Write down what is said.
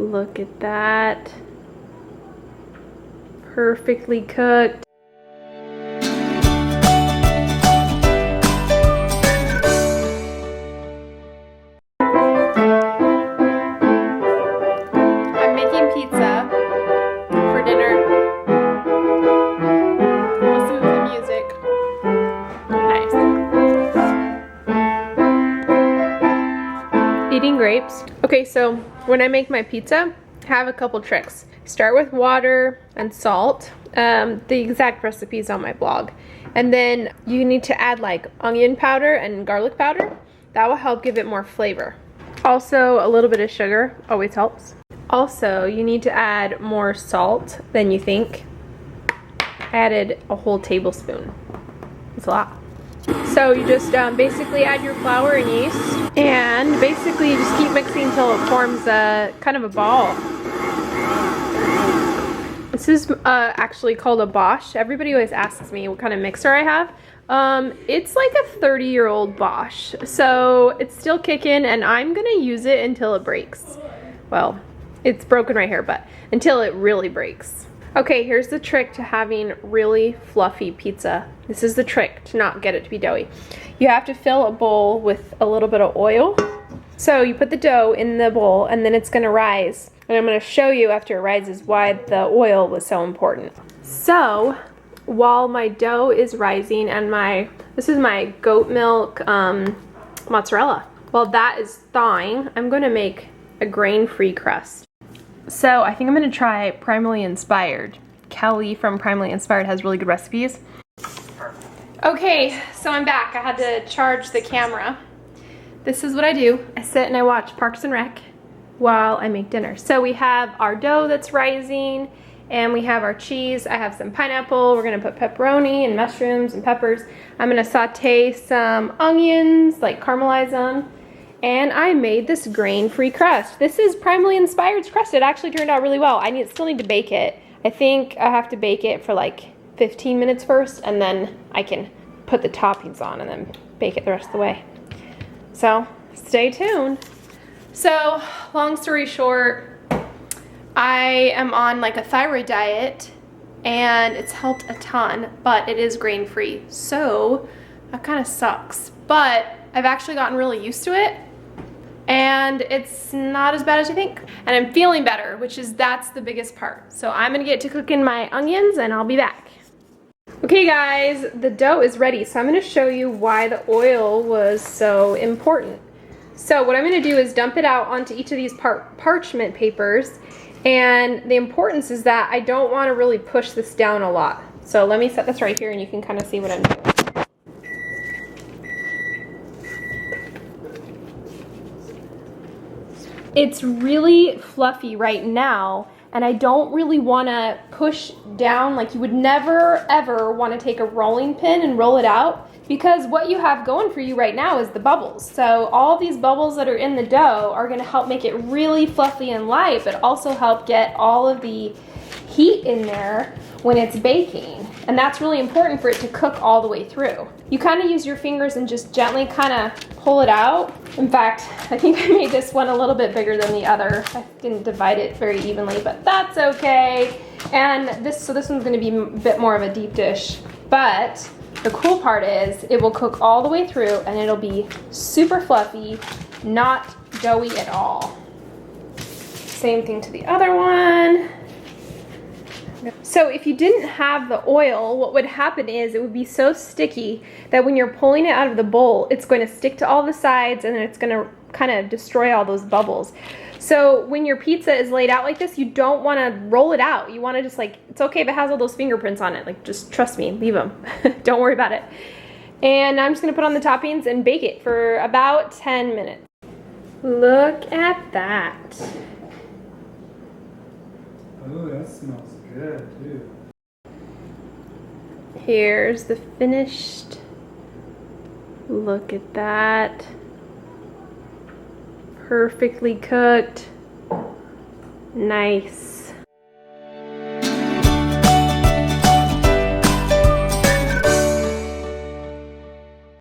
Look at that. Perfectly cooked. I'm making pizza for dinner. Listen to the music. Nice. Eating grapes. Okay, so when I make my pizza, I have a couple tricks. Start with water and salt. The exact recipe is on my blog. And then you need to add like onion powder and garlic powder. That will help give it more flavor. Also, a little bit of sugar always helps. Also, you need to add more salt than you think. I added a whole tablespoon. It's a lot. So you just basically add your flour and yeast, and basically you just keep mixing until it forms a kind of a ball. This is actually called a Bosch. Everybody always asks me what kind of mixer I have. It's like a 30-year-old Bosch, so it's still kicking, and I'm gonna use it until it breaks. Well, it's broken right here, but until it really breaks. Okay, here's the trick to having really fluffy pizza. This is the trick to not get it to be doughy. You have to fill a bowl with a little bit of oil. So you put the dough in the bowl and then it's gonna rise. And I'm gonna show you after it rises why the oil was so important. So while my dough is rising and this is my goat milk mozzarella. While that is thawing, I'm gonna make a grain-free crust. So I think I'm gonna try Primally Inspired. Kelly from Primally Inspired has really good recipes. Okay, so I'm back. I had to charge the camera. This is what I do. I sit and I watch Parks and Rec while I make dinner. So we have our dough that's rising and we have our cheese. I have some pineapple. We're gonna put pepperoni and mushrooms and peppers. I'm gonna saute some onions, like caramelize them. And I made this grain-free crust. This is Primally Inspired's crust. It actually turned out really well. I still need to bake it. I think I have to bake it for like 15 minutes first, and then I can put the toppings on and then bake it the rest of the way. So stay tuned. So long story short, I am on like a thyroid diet and it's helped a ton, but it is grain-free. So that kind of sucks. But I've actually gotten really used to it. And it's not as bad as you think. And I'm feeling better, that's the biggest part. So I'm gonna get to cooking my onions and I'll be back. Okay guys, the dough is ready. So I'm gonna show you why the oil was so important. So what I'm gonna do is dump it out onto each of these parchment papers. And the importance is that I don't wanna really push this down a lot. So let me set this right here and you can kind of see what I'm doing. It's really fluffy right now, and I don't really want to push down. Like, you would never ever want to take a rolling pin and roll it out, because what you have going for you right now is the bubbles. So all these bubbles that are in the dough are going to help make it really fluffy and light, but also help get all of the heat in there when it's baking. And that's really important for it to cook all the way through. You kind of use your fingers and just gently kind of pull it out. In fact, I think I made this one a little bit bigger than the other. I didn't divide it very evenly, but that's okay. And so this one's gonna be a bit more of a deep dish. But the cool part is it will cook all the way through and it'll be super fluffy, not doughy at all. Same thing to the other one. So if you didn't have the oil, what would happen is it would be so sticky that when you're pulling it out of the bowl, it's going to stick to all the sides and then it's going to kind of destroy all those bubbles. So when your pizza is laid out like this, you don't want to roll it out. You want to just like, it's okay if it has all those fingerprints on it. Like, just trust me, leave them. Don't worry about it. And I'm just going to put on the toppings and bake it for about 10 minutes. Look at that. Oh, that smells good too. Here's the finished. Look at that. Perfectly cooked. Nice.